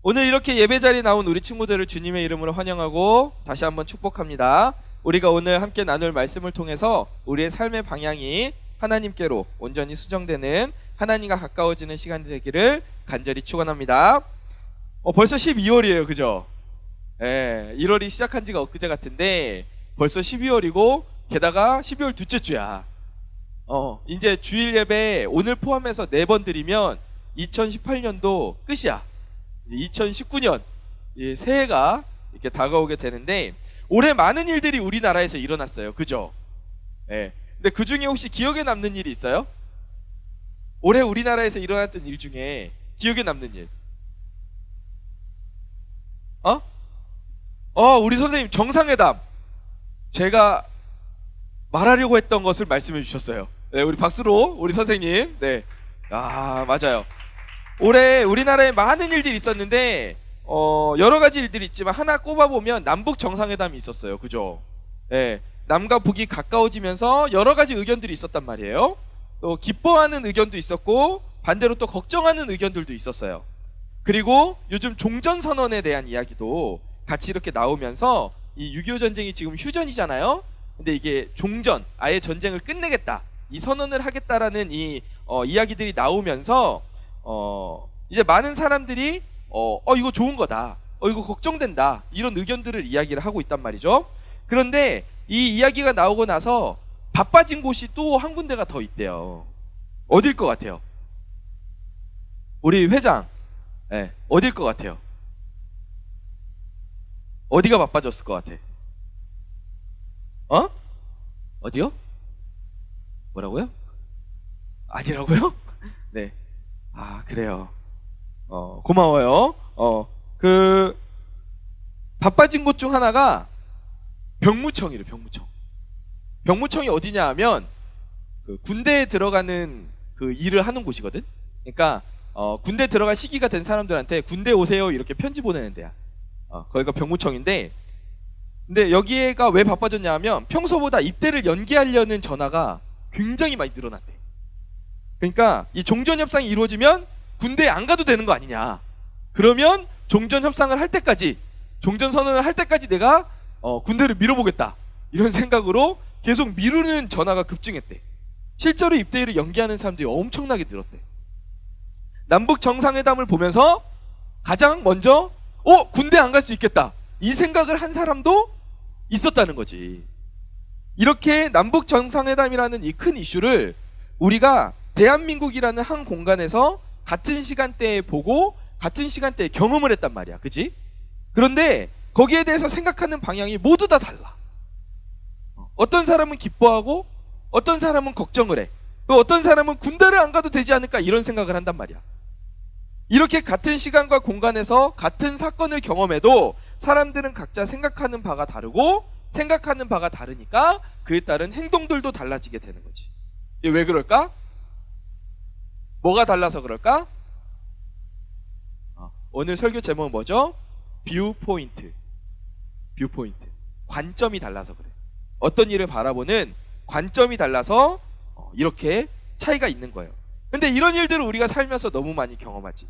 오늘 이렇게 예배 자리에 나온 우리 친구들을 주님의 이름으로 환영하고 다시 한번 축복합니다. 우리가 오늘 함께 나눌 말씀을 통해서 우리의 삶의 방향이 하나님께로 온전히 수정되는, 하나님과 가까워지는 시간이 되기를 간절히 축원합니다. 벌써 12월이에요. 그죠? 1월이 시작한 지가 엊그제 같은데 벌써 12월이고 게다가 12월 둘째 주야. 이제 주일 예배 오늘 포함해서 4번 드리면 2018년도 끝이야. 2019년 새해가 이렇게 다가오게 되는데 올해 많은 일들이 우리나라에서 일어났어요. 그죠? 근데 그 중에 혹시 기억에 남는 일이 있어요? 올해 우리나라에서 일어났던 일 중에 기억에 남는 일. 우리 선생님 정상회담. 제가 말하려고 했던 것을 말씀해 주셨어요. 네, 우리 박수로 우리 선생님. 네. 맞아요. 올해 우리나라에 많은 일들이 있었는데 여러 가지 일들이 있지만 하나 꼽아보면 남북 정상회담이 있었어요. 그죠? 네, 남과 북이 가까워지면서 여러 가지 의견들이 있었단 말이에요. 또 기뻐하는 의견도 있었고 반대로 또 걱정하는 의견들도 있었어요. 그리고 요즘 종전선언에 대한 이야기도 같이 이렇게 나오면서 이 6.25 전쟁이 지금 휴전이잖아요. 근데 이게 종전, 아예 전쟁을 끝내겠다, 이 선언을 하겠다라는 이 이야기들이 나오면서 이제 많은 사람들이 이거 좋은 거다, 이거 걱정된다, 이런 의견들을 이야기를 하고 있단 말이죠. 그런데 이 이야기가 나오고 나서 바빠진 곳이 또 한 군데가 더 있대요. 어딜 것 같아요? 우리 회장, 어딜 것 같아요? 어디가 바빠졌을 것 같아? 어디요? 뭐라고요? 아니라고요? 네. 그래요. 고마워요. 바빠진 곳 중 하나가 병무청이래. 병무청이 어디냐 하면 그 군대에 들어가는 그 일을 하는 곳이거든. 그러니까 군대 들어갈 시기가 된 사람들한테 군대 오세요 이렇게 편지 보내는 데야. 거기가 병무청인데, 근데 여기가 왜 바빠졌냐 하면 평소보다 입대를 연기하려는 전화가 굉장히 많이 늘어났대. 그러니까 이 종전협상이 이루어지면 군대에 안 가도 되는 거 아니냐. 그러면 종전협상을 할 때까지, 종전선언을 할 때까지 내가 군대를 밀어보겠다, 이런 생각으로 계속 미루는 전화가 급증했대. 실제로 입대를 연기하는 사람들이 엄청나게 늘었대. 남북 정상회담을 보면서 가장 먼저 군대 안 갈 수 있겠다, 이 생각을 한 사람도 있었다는 거지. 이렇게 남북 정상회담이라는 이 큰 이슈를 우리가 대한민국이라는 한 공간에서 같은 시간대에 보고 같은 시간대에 경험을 했단 말이야. 그치? 그런데 거기에 대해서 생각하는 방향이 모두 다 달라. 어떤 사람은 기뻐하고 어떤 사람은 걱정을 해. 또 어떤 사람은 군대를 안 가도 되지 않을까, 이런 생각을 한단 말이야. 이렇게 같은 시간과 공간에서 같은 사건을 경험해도 사람들은 각자 생각하는 바가 다르고, 생각하는 바가 다르니까 그에 따른 행동들도 달라지게 되는 거지. 이게 왜 그럴까? 뭐가 달라서 그럴까? 오늘 설교 제목은 뭐죠? 뷰포인트. 관점이 달라서 그래. 어떤 일을 바라보는 관점이 달라서 이렇게 차이가 있는 거예요. 근데 이런 일들을 우리가 살면서 너무 많이 경험하지.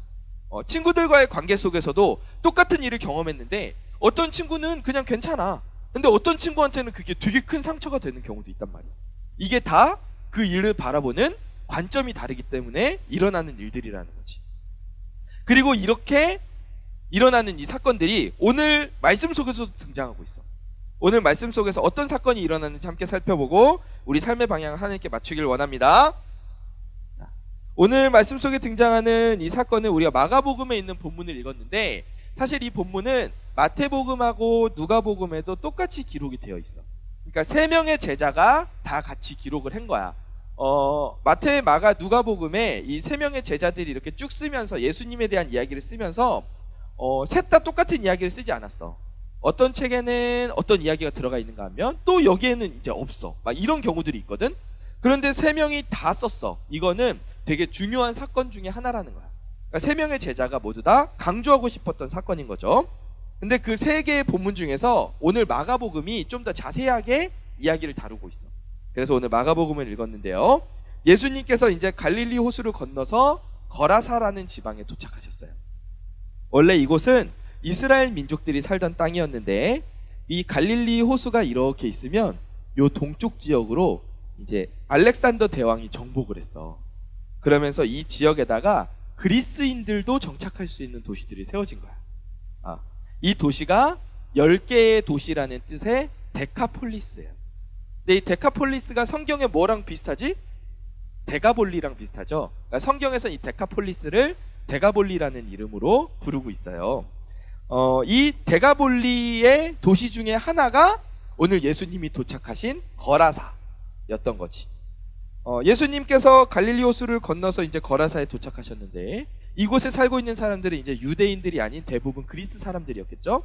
친구들과의 관계 속에서도 똑같은 일을 경험했는데 어떤 친구는 그냥 괜찮아. 근데 어떤 친구한테는 그게 되게 큰 상처가 되는 경우도 있단 말이야. 이게 다 그 일을 바라보는 관점이 다르기 때문에 일어나는 일들이라는 거지. 그리고 이렇게 일어나는 이 사건들이 오늘 말씀 속에서도 등장하고 있어. 오늘 말씀 속에서 어떤 사건이 일어나는지 함께 살펴보고 우리 삶의 방향을 하나님께 맞추길 원합니다. 오늘 말씀 속에 등장하는 이 사건은 우리가 마가복음에 있는 본문을 읽었는데, 사실 이 본문은 마태복음하고 누가복음에도 똑같이 기록이 되어 있어. 그러니까 3명의 제자가 다 같이 기록을 한 거야. 마태, 마가, 누가복음에 이 3명의 제자들이 이렇게 쭉 쓰면서 예수님에 대한 이야기를 쓰면서 셋 다 똑같은 이야기를 쓰지 않았어. 어떤 책에는 어떤 이야기가 들어가 있는가 하면 또 여기에는 이제 없어. 막 이런 경우들이 있거든. 그런데 3명이 다 썼어. 이거는 되게 중요한 사건 중에 하나라는 거야. 그러니까 3명의 제자가 모두 다 강조하고 싶었던 사건인 거죠. 근데 그 3개의 본문 중에서 오늘 마가복음이 좀 더 자세하게 이야기를 다루고 있어. 그래서 오늘 마가복음을 읽었는데요, 예수님께서 이제 갈릴리 호수를 건너서 거라사라는 지방에 도착하셨어요. 원래 이곳은 이스라엘 민족들이 살던 땅이었는데 이 갈릴리 호수가 이렇게 있으면 요 동쪽 지역으로 이제 알렉산더 대왕이 정복을 했어. 그러면서 이 지역에다가 그리스인들도 정착할 수 있는 도시들이 세워진 거야. 이 도시가 10개의 도시라는 뜻의 데카폴리스예요. 근데 이 데카폴리스가 성경에 뭐랑 비슷하지? 데가볼리랑 비슷하죠. 그러니까 성경에서 이 데카폴리스를 데가볼리라는 이름으로 부르고 있어요. 이 데가볼리의 도시 중에 하나가 오늘 예수님이 도착하신 거라사였던 거지. 예수님께서 갈릴리 호수를 건너서 이제 거라사에 도착하셨는데 이곳에 살고 있는 사람들은 이제 유대인들이 아닌 대부분 그리스 사람들이었겠죠.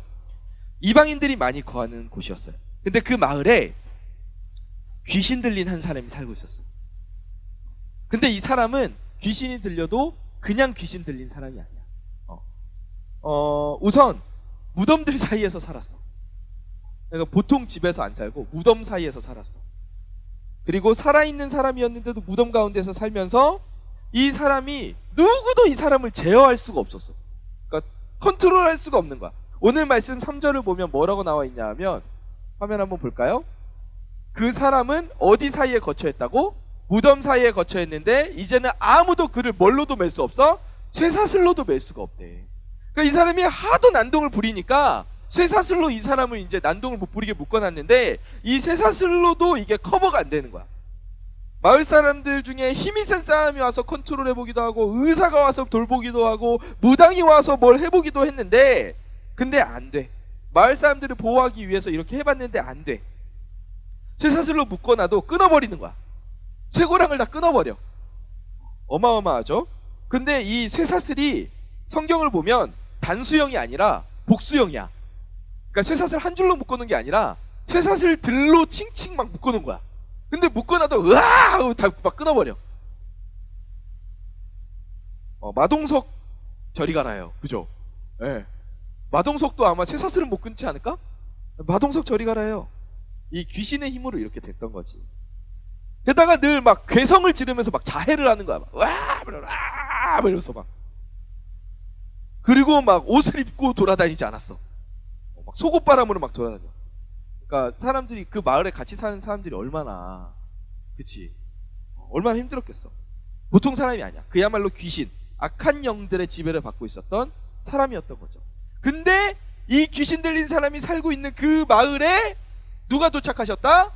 이방인들이 많이 거하는 곳이었어요. 근데 그 마을에 귀신 들린 한 사람이 살고 있었어요. 근데 이 사람은 귀신이 들려도 그냥 귀신 들린 사람이 아니야. 우선 무덤들 사이에서 살았어. 그러니까 보통 집에서 안 살고 무덤 사이에서 살았어. 그리고 살아있는 사람이었는데도 무덤 가운데서 살면서 이 사람이 누구도 이 사람을 제어할 수가 없었어. 그러니까 컨트롤할 수가 없는 거야. 오늘 말씀 3절을 보면 뭐라고 나와 있냐 하면 화면 한번 볼까요? 그 사람은 어디 사이에 거처 했다고? 무덤 사이에 거처 했는데 이제는 아무도 그를 뭘로도 맬 수 없어? 쇠사슬로도 맬 수가 없대. 그러니까 이 사람이 하도 난동을 부리니까 쇠사슬로 이 사람을 이제 난동을 못 부리게 묶어놨는데 이 쇠사슬로도 이게 커버가 안 되는 거야. 마을 사람들 중에 힘이 센 사람이 와서 컨트롤 해보기도 하고 의사가 와서 돌보기도 하고 무당이 와서 뭘 해보기도 했는데 근데 안 돼. 마을 사람들을 보호하기 위해서 이렇게 해봤는데 안 돼. 쇠사슬로 묶어놔도 끊어버리는 거야. 쇠고랑을 다 끊어버려. 어마어마하죠? 근데 이 쇠사슬이 성경을 보면 단수형이 아니라 복수형이야. 그러니까 쇠사슬 한 줄로 묶어놓은 게 아니라 쇠사슬 들로 칭칭 막 묶어놓은 거야. 근데 묶어놔도 으아 하고 다 막 끊어버려. 마동석 저리 가라요. 그죠? 예. 네. 마동석도 아마 쇠사슬은 못 끊지 않을까? 마동석 저리 가라요. 이 귀신의 힘으로 이렇게 됐던 거지. 게다가 늘 막 괴성을 지르면서 막 자해를 하는 거야. 막 와! 이러면서 막. 그리고 막 옷을 입고 돌아다니지 않았어. 막 속옷바람으로 막 돌아다녀. 그러니까 사람들이 그 마을에 같이 사는 사람들이 얼마나 그치? 얼마나 힘들었겠어. 보통 사람이 아니야. 그야말로 귀신, 악한 영들의 지배를 받고 있었던 사람이었던 거죠. 근데 이 귀신 들린 사람이 살고 있는 그 마을에 누가 도착하셨다?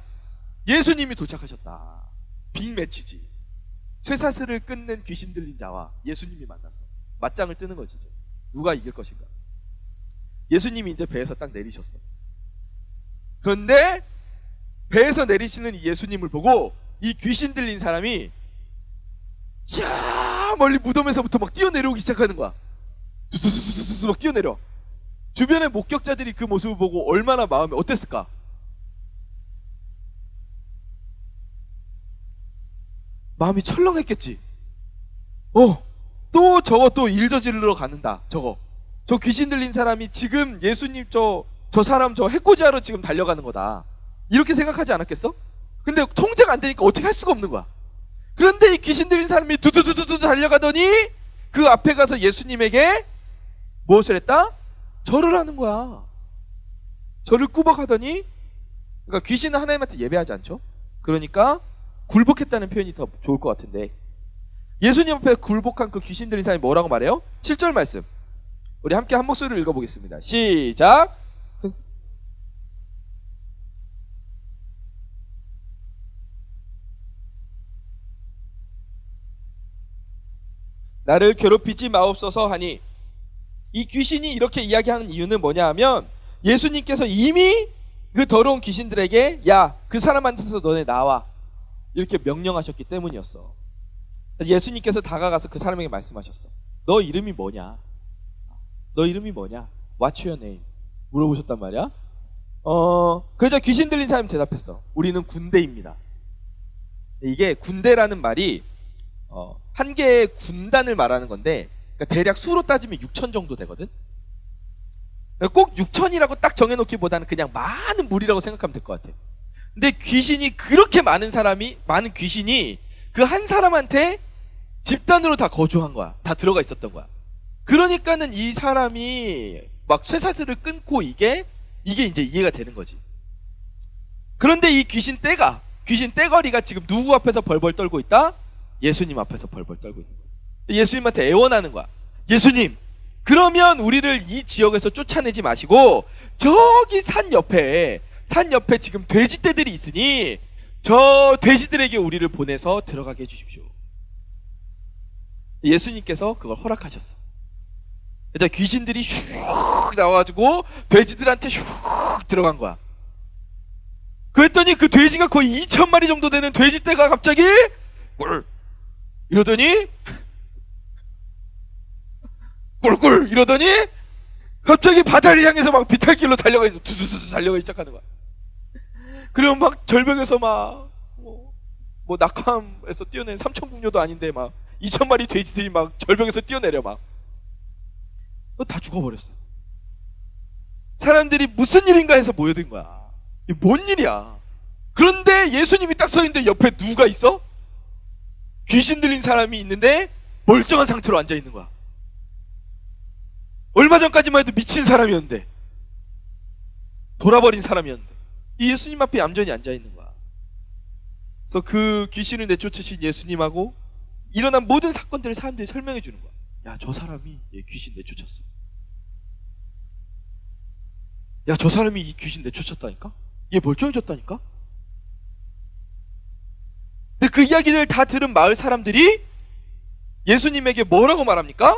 예수님이 도착하셨다. 빅매치지. 쇠사슬을 끊는 귀신 들린 자와 예수님이 만났어. 맞짱을 뜨는 거지 이제. 누가 이길 것인가. 예수님이 이제 배에서 딱 내리셨어. 그런데 배에서 내리시는 이 예수님을 보고 이 귀신 들린 사람이 자 멀리 무덤에서부터 막 뛰어내려오기 시작하는 거야. 두두두두두 막 뛰어내려. 주변의 목격자들이 그 모습을 보고 얼마나 마음이 어땠을까? 마음이 철렁했겠지. 또 저거 또 일 저지르러 가는다. 저 귀신 들린 사람이 지금 예수님 저 사람 저 해코지하러 지금 달려가는 거다. 이렇게 생각하지 않았겠어? 근데 통제가 안 되니까 어떻게 할 수가 없는 거야. 그런데 이 귀신 들린 사람이 두두두두두 달려가더니 그 앞에 가서 예수님에게 무엇을 했다? 절을 하는 거야. 절을 꾸벅하더니, 그러니까 귀신은 하나님한테 예배하지 않죠? 그러니까 굴복했다는 표현이 더 좋을 것 같은데 예수님 앞에 굴복한 그 귀신 들린 사람이 뭐라고 말해요? 7절 말씀 우리 함께 한 목소리로 읽어보겠습니다. 시작. 나를 괴롭히지 마옵소서 하니, 이 귀신이 이렇게 이야기하는 이유는 뭐냐 하면 예수님께서 이미 그 더러운 귀신들에게 야, 그 사람한테서 너네 나와 이렇게 명령하셨기 때문이었어. 그래서 예수님께서 다가가서 그 사람에게 말씀하셨어. 너 이름이 뭐냐? 너 이름이 뭐냐? What's your name? 물어보셨단 말이야. 그래서 귀신 들린 사람이 대답했어. 우리는 군대입니다. 이게 군대라는 말이 한 개의 군단을 말하는 건데, 그러니까 대략 수로 따지면 6천 정도 되거든. 꼭 6천이라고 딱 정해놓기보다는 그냥 많은 무리라고 생각하면 될 것 같아. 근데 귀신이 그렇게 많은 귀신이 그 한 사람한테 집단으로 다 거주한 거야. 다 들어가 있었던 거야. 그러니까는 이 사람이 막 쇠사슬을 끊고 이게 이제 이해가 되는 거지. 그런데 이 귀신 떼거리가 지금 누구 앞에서 벌벌 떨고 있다? 예수님 앞에서 벌벌 떨고 있는 거야. 예수님한테 애원하는 거야. 예수님, 그러면 우리를 이 지역에서 쫓아내지 마시고 저기 산 옆에 지금 돼지떼들이 있으니 저 돼지들에게 우리를 보내서 들어가게 해주십시오. 예수님께서 그걸 허락하셨어. 일단 귀신들이 슉 나와가지고 돼지들한테 슉 들어간 거야. 그랬더니 그 돼지가 거의 2,000마리 정도 되는 돼지떼가 갑자기 꿀 이러더니 꿀꿀 이러더니 갑자기 바다를 향해서 막 비탈길로 달려가 있어. 두두두 달려가기 시작하는 거야. 그러면 막 절벽에서 막 뭐 낙함에서 뛰어낸 삼천궁녀도 아닌데 막 2,000마리 돼지들이 막 절벽에서 뛰어내려 막. 다 죽어버렸어. 사람들이 무슨 일인가 해서 모여든 거야. 이게 뭔 일이야. 그런데 예수님이 딱 서 있는데 옆에 누가 있어? 귀신 들린 사람이 있는데 멀쩡한 상태로 앉아 있는 거야. 얼마 전까지만 해도 미친 사람이었는데, 돌아버린 사람이었는데 이 예수님 앞에 얌전히 앉아 있는 거야. 그래서 그 귀신을 내쫓으신 예수님하고 일어난 모든 사건들을 사람들이 설명해 주는 거야. 야, 저 사람이 귀신 내쫓았어. 야, 저 사람이 이 귀신 내쫓았다니까? 얘 멀쩡해졌다니까? 근데 그 이야기들을 다 들은 마을 사람들이 예수님에게 뭐라고 말합니까?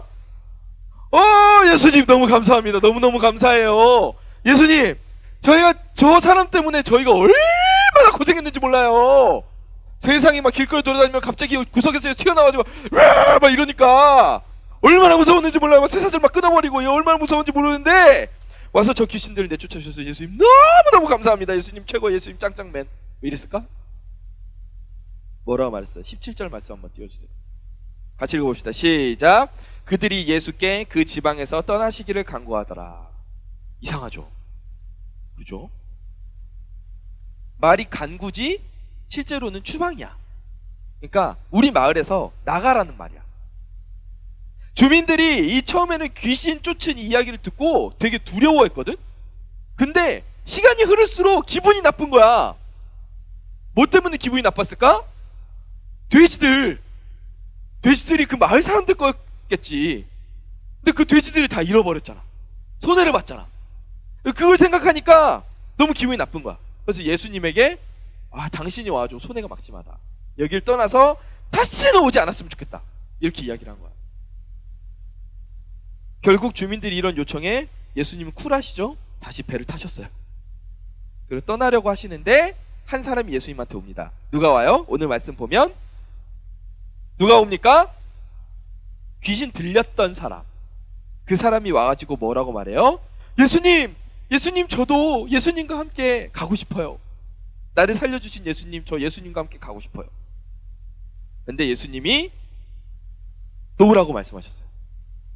예수님 너무 감사합니다. 너무너무 감사해요. 예수님, 저희가 저 사람 때문에 저희가 얼마나 고생했는지 몰라요. 세상에 막 길거리 돌아다니면 갑자기 구석에서 튀어나와가지고 막 이러니까 얼마나 무서웠는지 몰라요. 막 쇠사슬 막 끊어버리고 얼마나 무서운지 모르는데 와서 저 귀신들을 내쫓아주셔서 예수님 너무너무 감사합니다. 예수님 최고, 예수님 짱짱맨. 왜 이랬을까? 뭐라고 말했어요? 17절 말씀 한번 띄워주세요. 같이 읽어봅시다. 시작. 그들이 예수께 그 지방에서 떠나시기를 간구하더라. 이상하죠? 그죠? 말이 간구지 실제로는 추방이야. 그러니까 우리 마을에서 나가라는 말이야. 주민들이 이 처음에는 귀신 쫓은 이야기를 듣고 되게 두려워했거든? 근데 시간이 흐를수록 기분이 나쁜 거야. 뭐 때문에 기분이 나빴을까? 돼지들이 그 마을 사람들 거겠지. 근데 그 돼지들이 다 잃어버렸잖아. 손해를 봤잖아. 그걸 생각하니까 너무 기분이 나쁜 거야. 그래서 예수님에게 당신이 와줘. 손해가 막심하다. 여길 떠나서 다시는 오지 않았으면 좋겠다. 이렇게 이야기를 한 거야. 결국 주민들이 이런 요청에 예수님은 쿨하시죠? 다시 배를 타셨어요. 그리고 떠나려고 하시는데 한 사람이 예수님한테 옵니다. 누가 와요? 오늘 말씀 보면 누가 옵니까? 귀신 들렸던 사람. 그 사람이 와가지고 뭐라고 말해요? 예수님 저도 예수님과 함께 가고 싶어요. 나를 살려주신 예수님, 저 예수님과 함께 가고 싶어요. 근데 예수님이 놓으라고 말씀하셨어요.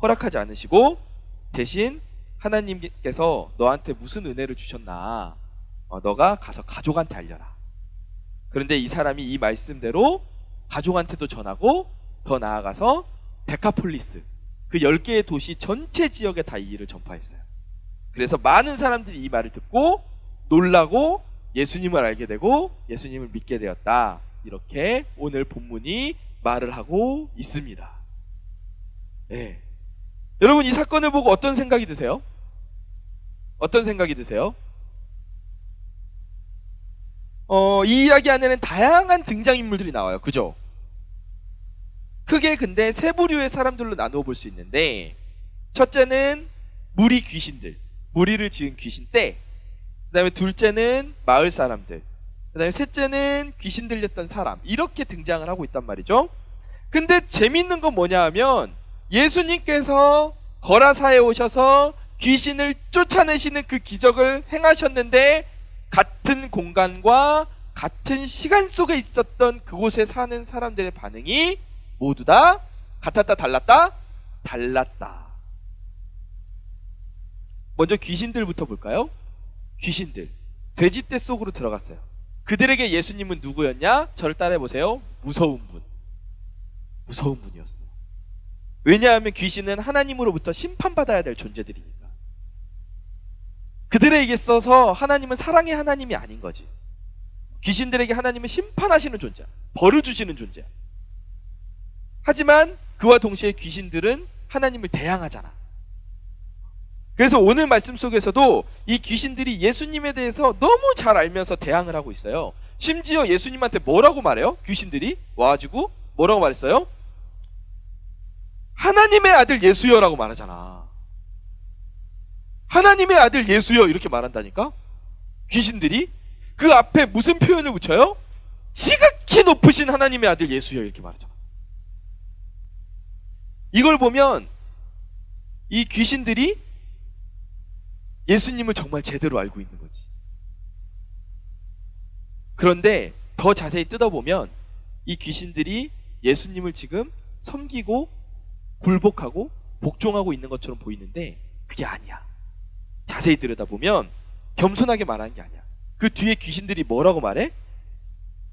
허락하지 않으시고 대신 하나님께서 너한테 무슨 은혜를 주셨나, 너가 가서 가족한테 알려라. 그런데 이 사람이 이 말씀대로 가족한테도 전하고 더 나아가서 데카폴리스, 그 10개의 도시 전체 지역에 다 이 일을 전파했어요. 그래서 많은 사람들이 이 말을 듣고 놀라고 예수님을 알게 되고 예수님을 믿게 되었다. 이렇게 오늘 본문이 말을 하고 있습니다. 네. 여러분, 이 사건을 보고 어떤 생각이 드세요? 어떤 생각이 드세요? 이 이야기 안에는 다양한 등장인물들이 나와요. 그죠? 크게 근데 세 부류의 사람들로 나누어 볼 수 있는데, 첫째는 무리 귀신들, 무리를 지은 귀신 떼. 그 다음에 둘째는 마을 사람들, 그 다음에 셋째는 귀신 들렸던 사람. 이렇게 등장을 하고 있단 말이죠. 근데 재밌는 건 뭐냐 하면 예수님께서 거라사에 오셔서 귀신을 쫓아내시는 그 기적을 행하셨는데 같은 공간과 같은 시간 속에 있었던 그곳에 사는 사람들의 반응이 모두 다 같았다, 달랐다? 달랐다. 먼저 귀신들부터 볼까요? 귀신들 돼지떼 속으로 들어갔어요. 그들에게 예수님은 누구였냐? 저를 따라해 보세요. 무서운 분. 무서운 분이었어. 왜냐하면 귀신은 하나님으로부터 심판받아야 될 존재들이니까. 그들에게 있어서 하나님은 사랑의 하나님이 아닌 거지. 귀신들에게 하나님은 심판하시는 존재야. 벌을 주시는 존재야. 하지만 그와 동시에 귀신들은 하나님을 대항하잖아. 그래서 오늘 말씀 속에서도 이 귀신들이 예수님에 대해서 너무 잘 알면서 대항을 하고 있어요. 심지어 예수님한테 뭐라고 말해요? 귀신들이 와가지고 뭐라고 말했어요? 하나님의 아들 예수여라고 말하잖아. 하나님의 아들 예수여 이렇게 말한다니까? 귀신들이 그 앞에 무슨 표현을 붙여요? 지극히 높으신 하나님의 아들 예수여 이렇게 말하잖아. 이걸 보면 이 귀신들이 예수님을 정말 제대로 알고 있는 거지. 그런데 더 자세히 뜯어보면 이 귀신들이 예수님을 지금 섬기고 굴복하고 복종하고 있는 것처럼 보이는데 그게 아니야. 자세히 들여다보면 겸손하게 말하는 게 아니야. 그 뒤에 귀신들이 뭐라고 말해?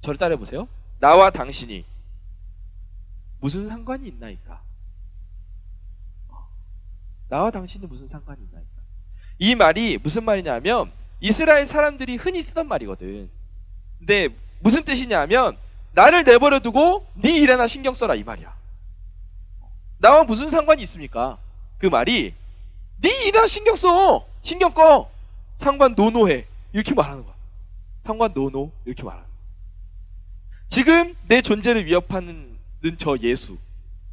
저를 따라해보세요. 나와 당신이 무슨 상관이 있나이까? 나와 당신이 무슨 상관이 있나이까? 이 말이 무슨 말이냐면 이스라엘 사람들이 흔히 쓰던 말이거든. 근데 무슨 뜻이냐면 나를 내버려 두고 네 일에나 신경 써라 이 말이야. 나와 무슨 상관이 있습니까? 그 말이 네 일에나 신경 써. 신경 꺼. 상관 노노해. 이렇게 말하는 거야. 상관 노노 이렇게 말하는 거야. 지금 내 존재를 위협하는 저 예수,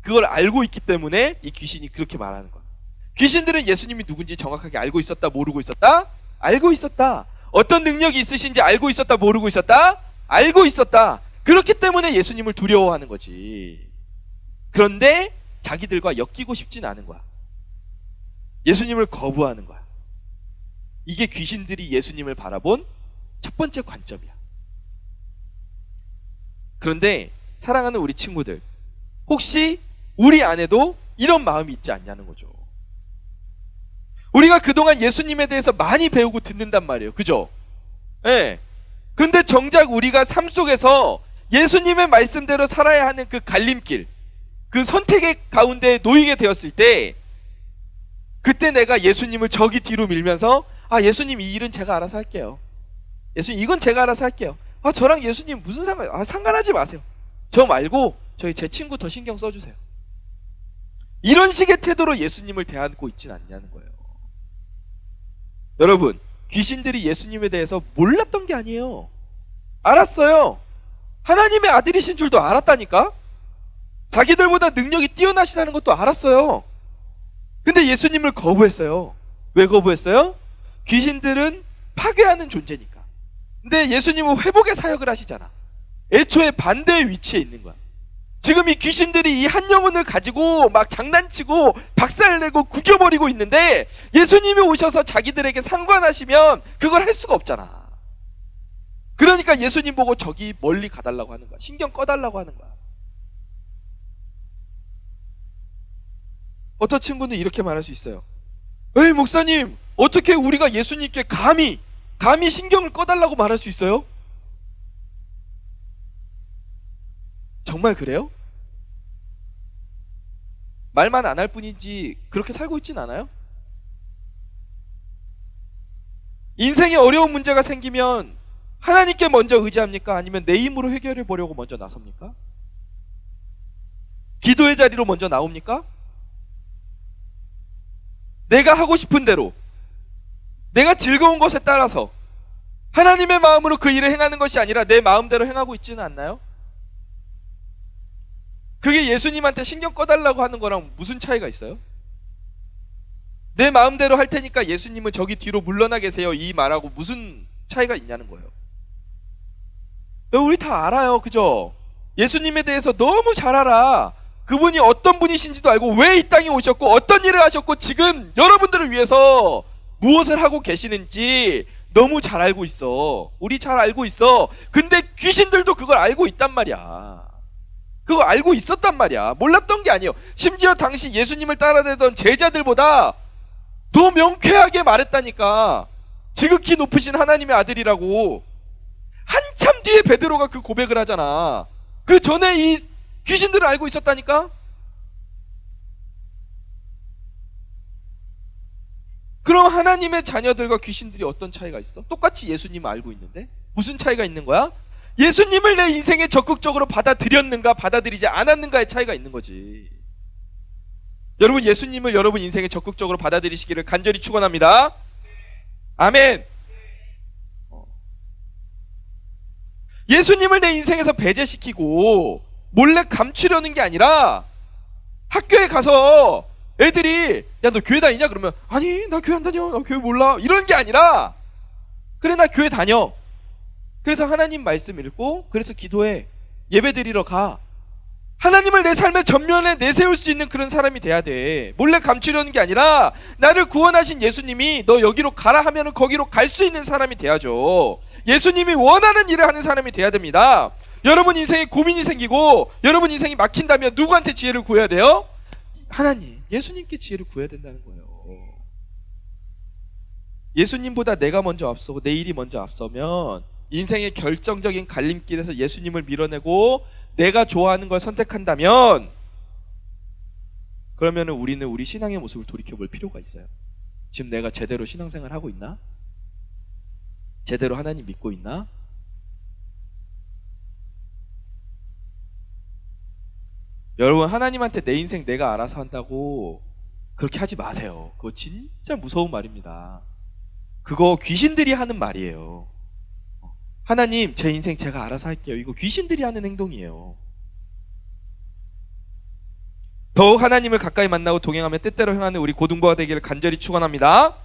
그걸 알고 있기 때문에 이 귀신이 그렇게 말하는 거야. 귀신들은 예수님이 누군지 정확하게 알고 있었다, 모르고 있었다? 알고 있었다. 어떤 능력이 있으신지 알고 있었다, 모르고 있었다? 알고 있었다. 그렇기 때문에 예수님을 두려워하는 거지. 그런데 자기들과 엮이고 싶진 않은 거야. 예수님을 거부하는 거야. 이게 귀신들이 예수님을 바라본 첫 번째 관점이야. 그런데 사랑하는 우리 친구들, 혹시 우리 안에도 이런 마음이 있지 않냐는 거죠. 우리가 그동안 예수님에 대해서 많이 배우고 듣는단 말이에요. 그죠? 예. 근데 정작 우리가 삶 속에서 예수님의 말씀대로 살아야 하는 그 갈림길, 그 선택의 가운데 놓이게 되었을 때, 그때 내가 예수님을 저기 뒤로 밀면서 예수님 이 일은 제가 알아서 할게요. 예수님 이건 제가 알아서 할게요. 저랑 예수님 무슨 상관하지 마세요. 저 말고 제 친구 더 신경 써주세요. 이런 식의 태도로 예수님을 대하고 있진 않냐는 거예요. 여러분, 귀신들이 예수님에 대해서 몰랐던 게 아니에요. 알았어요. 하나님의 아들이신 줄도 알았다니까. 자기들보다 능력이 뛰어나시다는 것도 알았어요. 근데 예수님을 거부했어요. 왜 거부했어요? 귀신들은 파괴하는 존재니까. 근데 예수님은 회복의 사역을 하시잖아. 애초에 반대의 위치에 있는 거야. 지금 이 귀신들이 이 한 영혼을 가지고 막 장난치고 박살내고 구겨버리고 있는데 예수님이 오셔서 자기들에게 상관하시면 그걸 할 수가 없잖아. 그러니까 예수님 보고 저기 멀리 가달라고 하는 거야. 신경 꺼달라고 하는 거야. 어떤 친구는 이렇게 말할 수 있어요. 에이 목사님, 어떻게 우리가 예수님께 감히 신경을 꺼달라고 말할 수 있어요? 정말 그래요? 말만 안 할 뿐이지 그렇게 살고 있진 않아요? 인생에 어려운 문제가 생기면 하나님께 먼저 의지합니까? 아니면 내 힘으로 해결해 보려고 먼저 나섭니까? 기도의 자리로 먼저 나옵니까? 내가 하고 싶은 대로, 내가 즐거운 것에 따라서 하나님의 마음으로 그 일을 행하는 것이 아니라 내 마음대로 행하고 있지는 않나요? 그게 예수님한테 신경 꺼달라고 하는 거랑 무슨 차이가 있어요? 내 마음대로 할 테니까 예수님은 저기 뒤로 물러나 계세요 이 말하고 무슨 차이가 있냐는 거예요. 우리 다 알아요. 그죠? 예수님에 대해서 너무 잘 알아. 그분이 어떤 분이신지도 알고 왜 이 땅에 오셨고 어떤 일을 하셨고 지금 여러분들을 위해서 무엇을 하고 계시는지 너무 잘 알고 있어. 우리 잘 알고 있어. 근데 귀신들도 그걸 알고 있단 말이야. 그거 알고 있었단 말이야. 몰랐던 게 아니에요. 심지어 당시 예수님을 따라다니던 제자들보다 더 명쾌하게 말했다니까. 지극히 높으신 하나님의 아들이라고. 한참 뒤에 베드로가 그 고백을 하잖아. 그 전에 이 귀신들을 알고 있었다니까. 그럼 하나님의 자녀들과 귀신들이 어떤 차이가 있어? 똑같이 예수님을 알고 있는데 무슨 차이가 있는 거야? 예수님을 내 인생에 적극적으로 받아들였는가 받아들이지 않았는가의 차이가 있는 거지. 여러분, 예수님을 여러분 인생에 적극적으로 받아들이시기를 간절히 축원합니다. 아멘. 예수님을 내 인생에서 배제시키고 몰래 감추려는 게 아니라 학교에 가서 애들이 야, 너 교회 다니냐? 그러면 아니, 나 교회 안 다녀. 나 교회 몰라. 이런 게 아니라 그래, 나 교회 다녀. 그래서 하나님 말씀 읽고 그래서 기도해. 예배 드리러 가. 하나님을 내 삶의 전면에 내세울 수 있는 그런 사람이 돼야 돼. 몰래 감추려는 게 아니라 나를 구원하신 예수님이 너 여기로 가라 하면은 거기로 갈 수 있는 사람이 돼야죠. 예수님이 원하는 일을 하는 사람이 돼야 됩니다. 여러분 인생에 고민이 생기고 여러분 인생이 막힌다면 누구한테 지혜를 구해야 돼요? 하나님, 예수님께 지혜를 구해야 된다는 거예요. 예수님보다 내가 먼저 앞서고 내 일이 먼저 앞서면 인생의 결정적인 갈림길에서 예수님을 밀어내고 내가 좋아하는 걸 선택한다면 그러면 우리는 우리 신앙의 모습을 돌이켜볼 필요가 있어요. 지금 내가 제대로 신앙생활 하고 있나? 제대로 하나님 믿고 있나? 여러분, 하나님한테 내 인생 내가 알아서 한다고 그렇게 하지 마세요. 그거 진짜 무서운 말입니다. 그거 귀신들이 하는 말이에요. 하나님, 제 인생 제가 알아서 할게요. 이거 귀신들이 하는 행동이에요. 더욱 하나님을 가까이 만나고 동행하며 뜻대로 행하는 우리 고등부가 되기를 간절히 축원합니다.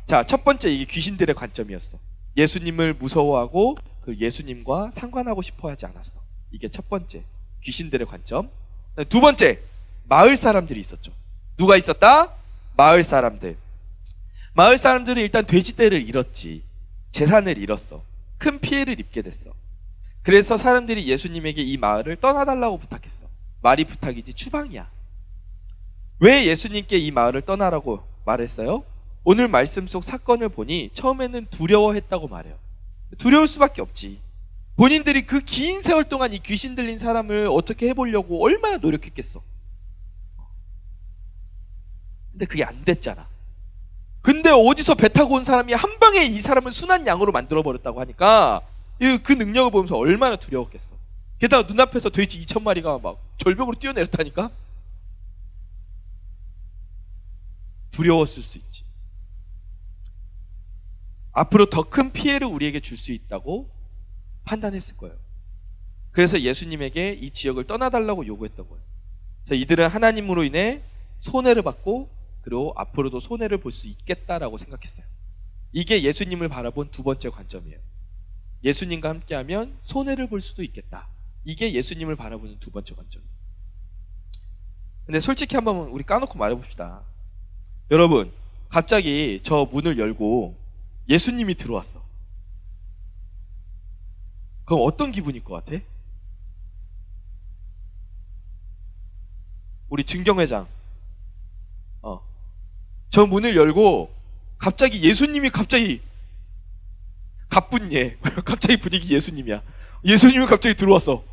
자, 첫 번째, 이게 귀신들의 관점이었어. 예수님을 무서워하고 그 예수님과 상관하고 싶어 하지 않았어. 이게 첫 번째, 귀신들의 관점. 두 번째, 마을 사람들이 있었죠. 누가 있었다? 마을 사람들. 마을 사람들은 일단 돼지떼를 잃었지. 재산을 잃었어. 큰 피해를 입게 됐어. 그래서 사람들이 예수님에게 이 마을을 떠나달라고 부탁했어. 말이 부탁이지 추방이야. 왜 예수님께 이 마을을 떠나라고 말했어요? 오늘 말씀 속 사건을 보니 처음에는 두려워했다고 말해요. 두려울 수밖에 없지. 본인들이 그 긴 세월 동안 이 귀신 들린 사람을 어떻게 해보려고 얼마나 노력했겠어. 근데 그게 안 됐잖아. 근데 어디서 배 타고 온 사람이 한 방에 이 사람을 순한 양으로 만들어버렸다고 하니까 그 능력을 보면서 얼마나 두려웠겠어. 게다가 눈앞에서 돼지 2,000마리가 막 절벽으로 뛰어내렸다니까? 두려웠을 수 있지. 앞으로 더 큰 피해를 우리에게 줄 수 있다고 판단했을 거예요. 그래서 예수님에게 이 지역을 떠나달라고 요구했던 거예요. 그래서 이들은 하나님으로 인해 손해를 받고 그리고 앞으로도 손해를 볼 수 있겠다라고 생각했어요. 이게 예수님을 바라본 두 번째 관점이에요. 예수님과 함께하면 손해를 볼 수도 있겠다. 이게 예수님을 바라보는 두 번째 관점이에요. 근데 솔직히 한번 우리 까놓고 말해봅시다. 여러분, 갑자기 저 문을 열고 예수님이 들어왔어. 그럼 어떤 기분일 것 같아? 우리 증경회장, 저 문을 열고 갑자기 예수님이 갑자기 가쁜 예 갑자기 분위기 예수님이야. 예수님이 갑자기 들어왔어.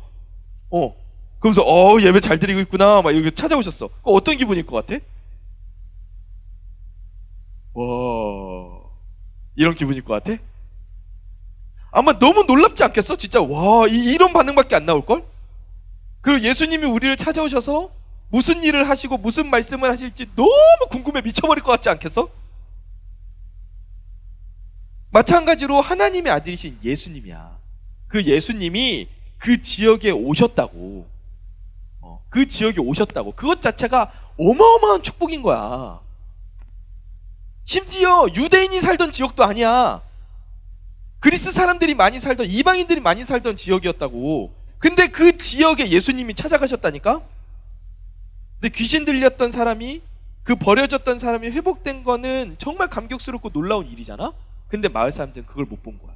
그러면서 예배 잘 드리고 있구나 막 여기 찾아오셨어. 그럼 어떤 기분일 것 같아? 와, 이런 기분일 것 같아? 아마 너무 놀랍지 않겠어? 진짜 와, 이런 반응밖에 안 나올걸? 그리고 예수님이 우리를 찾아오셔서 무슨 일을 하시고 무슨 말씀을 하실지 너무 궁금해 미쳐버릴 것 같지 않겠어? 마찬가지로 하나님의 아들이신 예수님이야. 그 예수님이 그 지역에 오셨다고. 그 지역에 오셨다고. 그것 자체가 어마어마한 축복인 거야. 심지어 유대인이 살던 지역도 아니야. 그리스 사람들이 많이 살던, 이방인들이 많이 살던 지역이었다고. 근데 그 지역에 예수님이 찾아가셨다니까? 근데 귀신 들렸던 사람이, 그 버려졌던 사람이 회복된 거는 정말 감격스럽고 놀라운 일이잖아? 근데 마을 사람들은 그걸 못 본 거야.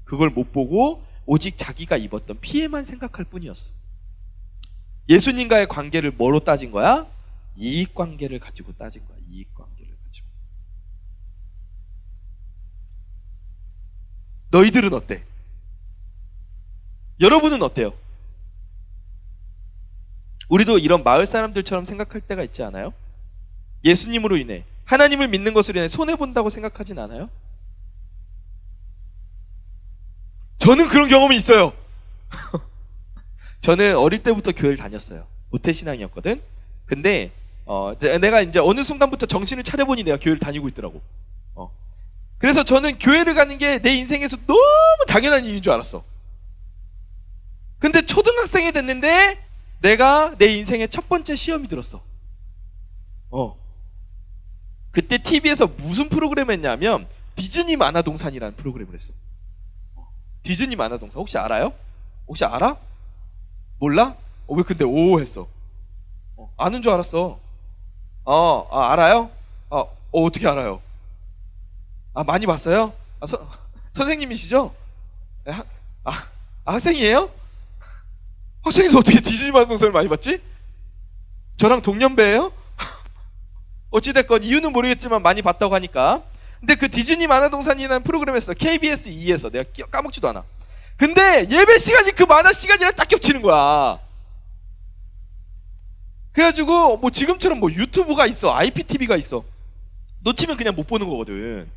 그걸 못 보고 오직 자기가 입었던 피해만 생각할 뿐이었어. 예수님과의 관계를 뭐로 따진 거야? 이익관계를 가지고 따진 거야. 이익관계를 가지고. 너희들은 어때? 여러분은 어때요? 우리도 이런 마을 사람들처럼 생각할 때가 있지 않아요? 예수님으로 인해 하나님을 믿는 것으로 인해 손해본다고 생각하진 않아요? 저는 그런 경험이 있어요. 저는 어릴 때부터 교회를 다녔어요. 모태신앙이었거든. 근데 내가 이제 어느 순간부터 정신을 차려보니 내가 교회를 다니고 있더라고. 그래서 저는 교회를 가는 게 내 인생에서 너무 당연한 일인 줄 알았어. 근데 초등학생이 됐는데 내가 내 인생의 첫 번째 시험이 들었어. 그때 TV에서 무슨 프로그램 했냐면 디즈니 만화동산이라는 프로그램을 했어. 디즈니 만화동산 혹시 알아요? 혹시 알아? 몰라? 왜 근데 오 했어? 아는 줄 알았어. 알아요? 어떻게 알아요? 많이 봤어요? 선생님이시죠? 학생이에요? 학생인데 어떻게 디즈니 만화동산을 많이 봤지? 저랑 동년배예요? 어찌됐건 이유는 모르겠지만 많이 봤다고 하니까. 근데 그 디즈니 만화동산이라는 프로그램에서 KBS 2에서 내가 까먹지도 않아. 근데 예배 시간이 그 만화 시간이랑 딱 겹치는 거야. 그래가지고 뭐 지금처럼 뭐 유튜브가 있어, IPTV가 있어. 놓치면 그냥 못 보는 거거든.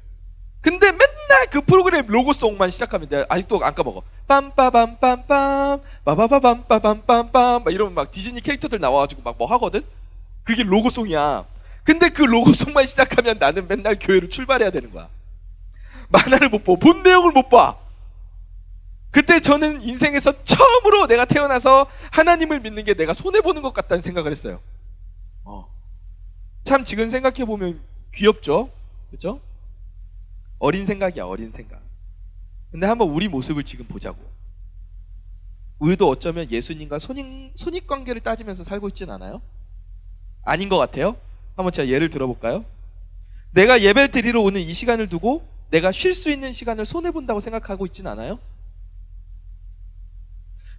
근데 맨날 그 프로그램 로고송만 시작하면 내가 아직도 안 까먹어. 빰빠밤빰빰 빠바바밤빠밤빰빰 막 이러면 막 디즈니 캐릭터들 나와가지고 막 뭐 하거든. 그게 로고송이야. 근데 그 로고송만 시작하면 나는 맨날 교회로 출발해야 되는 거야. 만화를 못 봐. 본 내용을 못 봐. 그때 저는 인생에서 처음으로 내가 태어나서 하나님을 믿는 게 내가 손해보는 것 같다는 생각을 했어요. 참 지금 생각해보면 귀엽죠? 그렇죠? 어린 생각이야, 어린 생각. 근데 한번 우리 모습을 지금 보자고. 우리도 어쩌면 예수님과 손익관계를 따지면서 살고 있진 않아요? 아닌 것 같아요? 한번 제가 예를 들어볼까요? 내가 예배 드리러 오는 이 시간을 두고 내가 쉴 수 있는 시간을 손해본다고 생각하고 있진 않아요?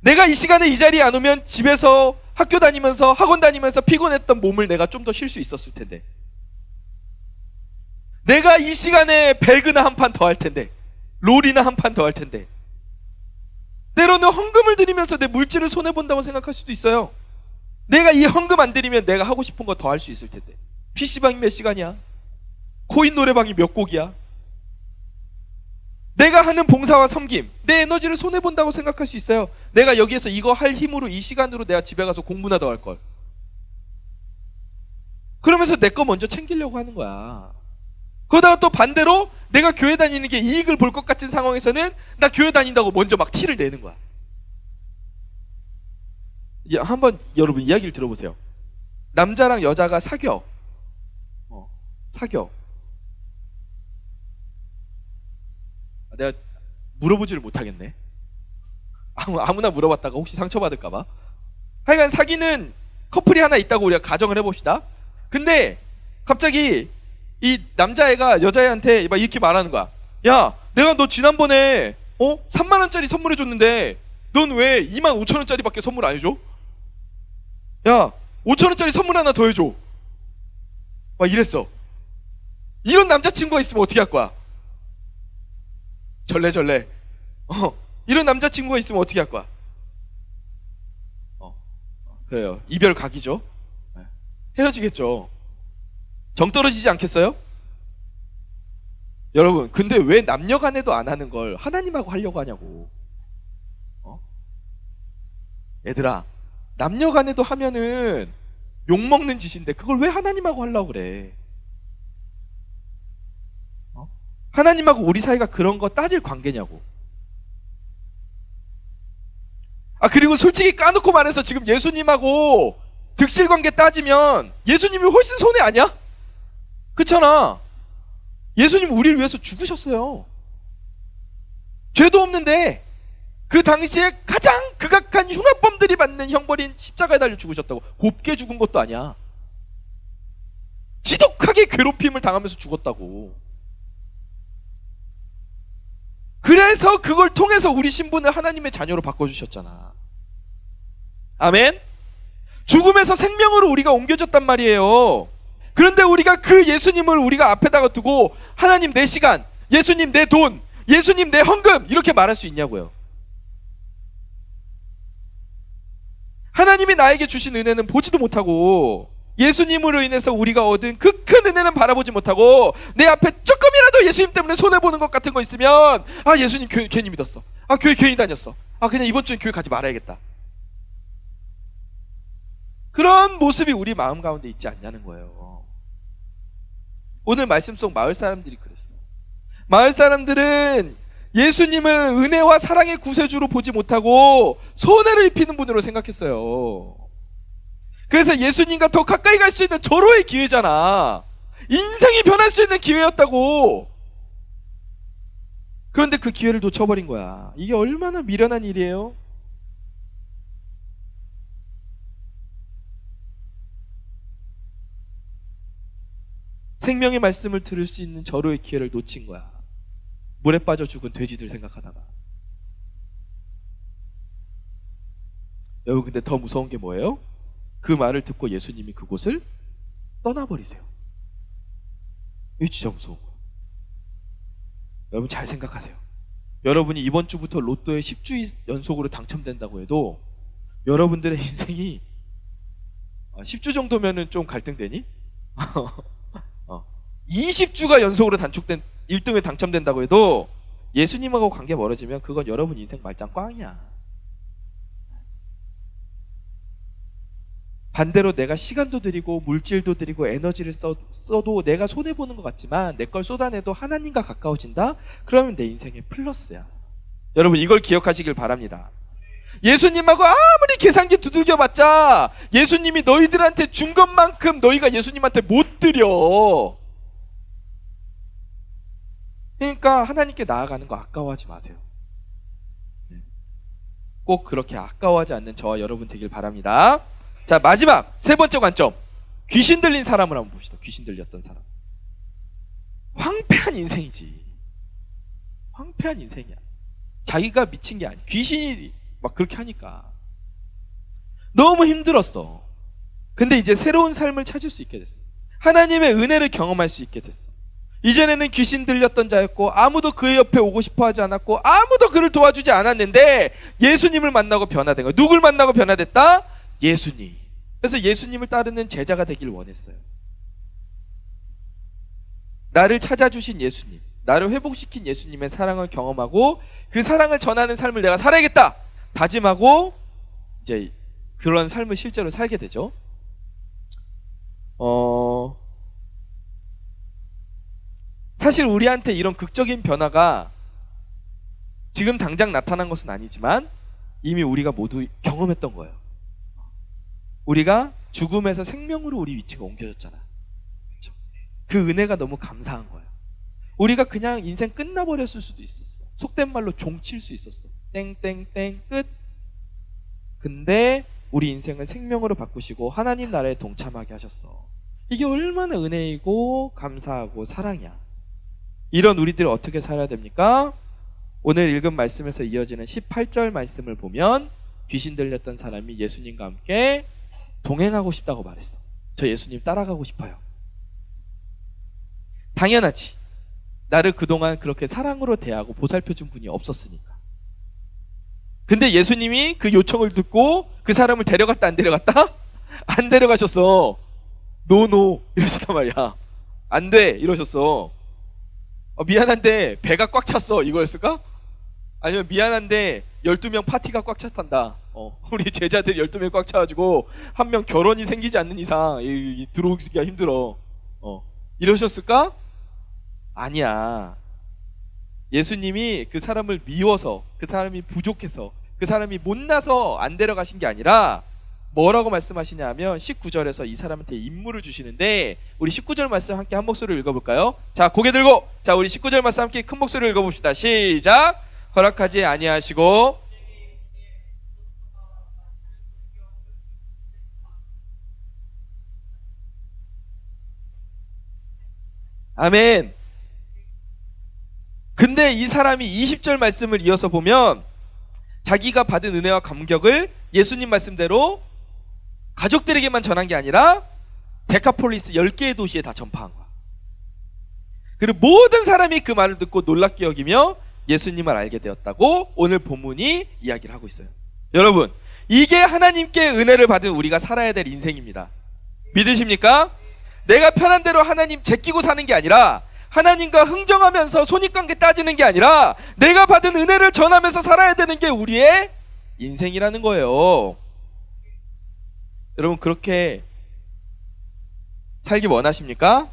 내가 이 시간에 이 자리에 안 오면 집에서 학교 다니면서 학원 다니면서 피곤했던 몸을 내가 좀 더 쉴 수 있었을 텐데, 내가 이 시간에 배그나 한 판 더 할 텐데, 롤이나 한 판 더 할 텐데, 때로는 헌금을 드리면서 내 물질을 손해본다고 생각할 수도 있어요. 내가 이 헌금 안 드리면 내가 하고 싶은 거 더 할 수 있을 텐데, PC방이 몇 시간이야? 코인 노래방이 몇 곡이야? 내가 하는 봉사와 섬김, 내 에너지를 손해본다고 생각할 수 있어요. 내가 여기에서 이거 할 힘으로 이 시간으로 내가 집에 가서 공부나 더 할 걸. 그러면서 내 거 먼저 챙기려고 하는 거야. 그러다가 또 반대로 내가 교회 다니는 게 이익을 볼 것 같은 상황에서는 나 교회 다닌다고 먼저 막 티를 내는 거야. 한번 여러분 이야기를 들어보세요. 남자랑 여자가 사겨. 내가 물어보지를 못하겠네. 아무나 물어봤다가 혹시 상처받을까봐. 하여간 사귀는 커플이 하나 있다고 우리가 가정을 해봅시다. 근데 갑자기 이 남자애가 여자애한테 막 이렇게 말하는 거야. 야, 내가 너 지난번에 3만 원짜리 선물해줬는데 넌 왜 2만 5천 원짜리밖에 선물 안 해줘? 야, 5천 원짜리 선물 하나 더 해줘. 막 이랬어. 이런 남자친구가 있으면 어떻게 할 거야? 절레절레. 이런 남자친구가 있으면 어떻게 할 거야? 그래요. 이별 각이죠. 헤어지겠죠. 정 떨어지지 않겠어요? 여러분, 근데 왜 남녀 간에도 안 하는 걸 하나님하고 하려고 하냐고. 얘들아, 남녀 간에도 하면은 욕먹는 짓인데 그걸 왜 하나님하고 하려고 그래? 하나님하고 우리 사이가 그런 거 따질 관계냐고. 그리고 솔직히 까놓고 말해서 지금 예수님하고 득실 관계 따지면 예수님이 훨씬 손해 아니야? 그렇잖아. 예수님 우리를 위해서 죽으셨어요. 죄도 없는데 그 당시에 가장 극악한 흉악범들이 받는 형벌인 십자가에 달려 죽으셨다고. 곱게 죽은 것도 아니야. 지독하게 괴롭힘을 당하면서 죽었다고. 그래서 그걸 통해서 우리 신분을 하나님의 자녀로 바꿔주셨잖아. 아멘? 죽음에서 생명으로 우리가 옮겨졌단 말이에요. 그런데 우리가 그 예수님을 우리가 앞에다가 두고 하나님 내 시간, 예수님 내 돈, 예수님 내 헌금 이렇게 말할 수 있냐고요. 하나님이 나에게 주신 은혜는 보지도 못하고 예수님으로 인해서 우리가 얻은 그 큰 은혜는 바라보지 못하고 내 앞에 조금이라도 예수님 때문에 손해보는 것 같은 거 있으면 아, 예수님 교회 괜히 믿었어. 아, 교회 괜히 다녔어. 아, 그냥 이번 주엔 교회 가지 말아야겠다. 그런 모습이 우리 마음 가운데 있지 않냐는 거예요. 오늘 말씀 속 마을 사람들이 그랬어. 마을 사람들은 예수님을 은혜와 사랑의 구세주로 보지 못하고 손해를 입히는 분으로 생각했어요. 그래서 예수님과 더 가까이 갈 수 있는 절호의 기회잖아. 인생이 변할 수 있는 기회였다고. 그런데 그 기회를 놓쳐버린 거야. 이게 얼마나 미련한 일이에요. 생명의 말씀을 들을 수 있는 절호의 기회를 놓친 거야. 물에 빠져 죽은 돼지들 생각하다가. 여러분, 근데 더 무서운 게 뭐예요? 그 말을 듣고 예수님이 그곳을 떠나버리세요. 이게 진짜 무서운 거예요. 여러분, 잘 생각하세요. 여러분이 이번 주부터 로또에 10주 연속으로 당첨된다고 해도 여러분들의 인생이 10주 정도면은 좀 갈등되니? 20주가 연속으로 단축된 1등에 당첨된다고 해도 예수님하고 관계 멀어지면 그건 여러분 인생 말짱 꽝이야. 반대로 내가 시간도 들이고 물질도 들이고 에너지를 써도 내가 손해보는 것 같지만 내 걸 쏟아내도 하나님과 가까워진다? 그러면 내 인생의 플러스야. 여러분, 이걸 기억하시길 바랍니다. 예수님하고 아무리 계산기 두들겨봤자 예수님이 너희들한테 준 것만큼 너희가 예수님한테 못 드려. 그러니까 하나님께 나아가는 거 아까워하지 마세요. 꼭 그렇게 아까워하지 않는 저와 여러분 되길 바랍니다. 자, 마지막 세 번째 관점, 귀신 들린 사람을 한번 봅시다. 귀신 들렸던 사람. 황폐한 인생이지. 황폐한 인생이야. 자기가 미친 게 아니야. 귀신이 막 그렇게 하니까 너무 힘들었어. 근데 이제 새로운 삶을 찾을 수 있게 됐어. 하나님의 은혜를 경험할 수 있게 됐어. 이전에는 귀신 들렸던 자였고 아무도 그의 옆에 오고 싶어 하지 않았고 아무도 그를 도와주지 않았는데 예수님을 만나고 변화된 거야. 누굴 만나고 변화됐다? 예수님. 그래서 예수님을 따르는 제자가 되길 원했어요. 나를 찾아주신 예수님, 나를 회복시킨 예수님의 사랑을 경험하고 그 사랑을 전하는 삶을 내가 살아야겠다 다짐하고 이제 그런 삶을 실제로 살게 되죠. 사실 우리한테 이런 극적인 변화가 지금 당장 나타난 것은 아니지만 이미 우리가 모두 경험했던 거예요. 우리가 죽음에서 생명으로 우리 위치가 옮겨졌잖아. 그렇죠? 그 은혜가 너무 감사한 거예요. 우리가 그냥 인생 끝나버렸을 수도 있었어. 속된 말로 종칠 수 있었어. 땡땡땡 끝. 근데 우리 인생을 생명으로 바꾸시고 하나님 나라에 동참하게 하셨어. 이게 얼마나 은혜이고 감사하고 사랑이야. 이런 우리들 어떻게 살아야 됩니까? 오늘 읽은 말씀에서 이어지는 18절 말씀을 보면 귀신 들렸던 사람이 예수님과 함께 동행하고 싶다고 말했어. 저 예수님 따라가고 싶어요. 당연하지. 나를 그동안 그렇게 사랑으로 대하고 보살펴준 분이 없었으니까. 근데 예수님이 그 요청을 듣고 그 사람을 데려갔다 안 데려갔다? 안 데려가셨어. 노 이러셨단 말이야. 안 돼 이러셨어. 미안한데 배가 꽉 찼어 이거였을까? 아니면 미안한데 12명 파티가 꽉 찼단다. 우리 제자들 12명 꽉 차가지고 한 명 결혼이 생기지 않는 이상 들어오기가 힘들어. 이러셨을까? 아니야. 예수님이 그 사람을 미워서, 그 사람이 부족해서, 그 사람이 못나서 안 데려가신 게 아니라 뭐라고 말씀하시냐 하면 19절에서 이 사람한테 임무를 주시는데 우리 19절 말씀 함께 한 목소리로 읽어볼까요? 자, 고개 들고 자 우리 19절 말씀 함께 큰 목소리로 읽어봅시다. 시작. 허락하지 아니하시고 아멘. 근데 이 사람이 20절 말씀을 이어서 보면 자기가 받은 은혜와 감격을 예수님 말씀대로 가족들에게만 전한 게 아니라 데카폴리스 10개의 도시에 다 전파한 거야. 그리고 모든 사람이 그 말을 듣고 놀랍게 여기며 예수님을 알게 되었다고 오늘 본문이 이야기를 하고 있어요. 여러분, 이게 하나님께 은혜를 받은 우리가 살아야 될 인생입니다. 믿으십니까? 내가 편한 대로 하나님 제끼고 사는 게 아니라 하나님과 흥정하면서 손익관계 따지는 게 아니라 내가 받은 은혜를 전하면서 살아야 되는 게 우리의 인생이라는 거예요. 여러분 그렇게 살기 원하십니까?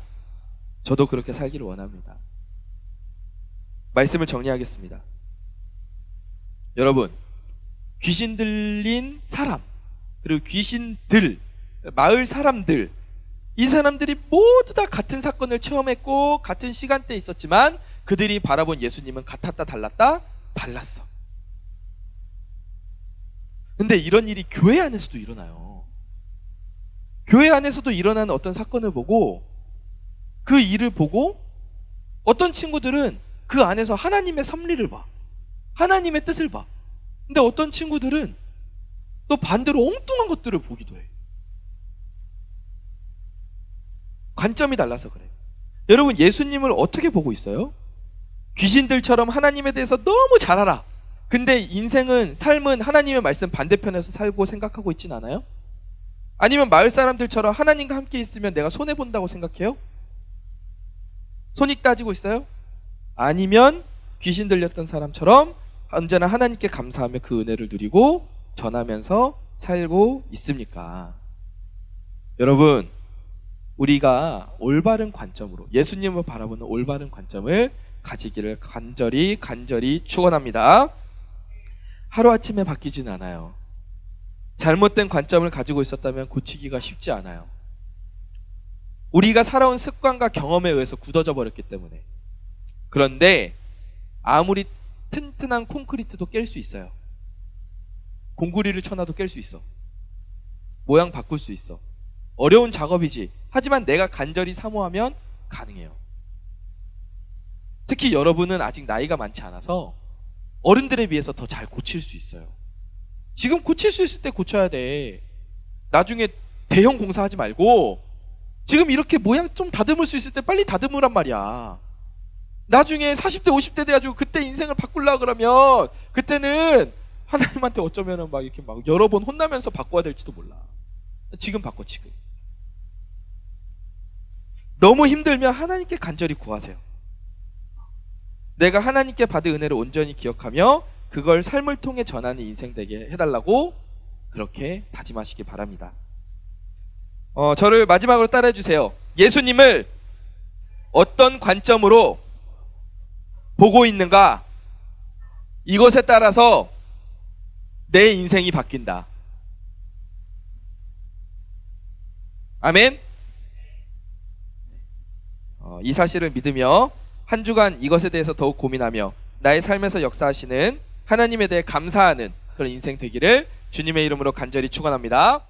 저도 그렇게 살기를 원합니다. 말씀을 정리하겠습니다. 여러분, 귀신 들린 사람, 그리고 귀신들, 마을 사람들, 이 사람들이 모두 다 같은 사건을 체험했고 같은 시간대에 있었지만 그들이 바라본 예수님은 같았다 달랐다? 달랐어. 근데 이런 일이 교회 안에서도 일어나요. 교회 안에서도 일어나는 어떤 사건을 보고 그 일을 보고 어떤 친구들은 그 안에서 하나님의 섭리를 봐. 하나님의 뜻을 봐. 근데 어떤 친구들은 또 반대로 엉뚱한 것들을 보기도 해. 관점이 달라서 그래. 여러분 예수님을 어떻게 보고 있어요? 귀신들처럼 하나님에 대해서 너무 잘 알아. 근데 인생은, 삶은 하나님의 말씀 반대편에서 살고 생각하고 있진 않아요? 아니면 마을 사람들처럼 하나님과 함께 있으면 내가 손해본다고 생각해요? 손익 따지고 있어요? 아니면 귀신 들렸던 사람처럼 언제나 하나님께 감사하며 그 은혜를 누리고 전하면서 살고 있습니까? 여러분, 우리가 올바른 관점으로 예수님을 바라보는 올바른 관점을 가지기를 간절히 축원합니다. 하루아침에 바뀌진 않아요. 잘못된 관점을 가지고 있었다면 고치기가 쉽지 않아요. 우리가 살아온 습관과 경험에 의해서 굳어져 버렸기 때문에. 그런데 아무리 튼튼한 콘크리트도 깰 수 있어요. 공구리를 쳐놔도 깰 수 있어. 모양 바꿀 수 있어. 어려운 작업이지. 하지만 내가 간절히 사모하면 가능해요. 특히 여러분은 아직 나이가 많지 않아서 어른들에 비해서 더 잘 고칠 수 있어요. 지금 고칠 수 있을 때 고쳐야 돼. 나중에 대형 공사하지 말고 지금 이렇게 모양 좀 다듬을 수 있을 때 빨리 다듬으란 말이야. 나중에 40대 50대 돼가지고 그때 인생을 바꾸려고 그러면 그때는 하나님한테 어쩌면은 막 이렇게 막 여러 번 혼나면서 바꿔야 될지도 몰라. 지금 바꿔, 지금. 너무 힘들면 하나님께 간절히 구하세요. 내가 하나님께 받은 은혜를 온전히 기억하며 그걸 삶을 통해 전하는 인생 되게 해달라고 그렇게 다짐하시기 바랍니다. 저를 마지막으로 따라해 주세요. 예수님을 어떤 관점으로 보고 있는가? 이것에 따라서 내 인생이 바뀐다. 아멘? 이 사실을 믿으며 한 주간 이것에 대해서 더욱 고민하며 나의 삶에서 역사하시는 하나님에 대해 감사하는 그런 인생 되기를 주님의 이름으로 간절히 축원합니다.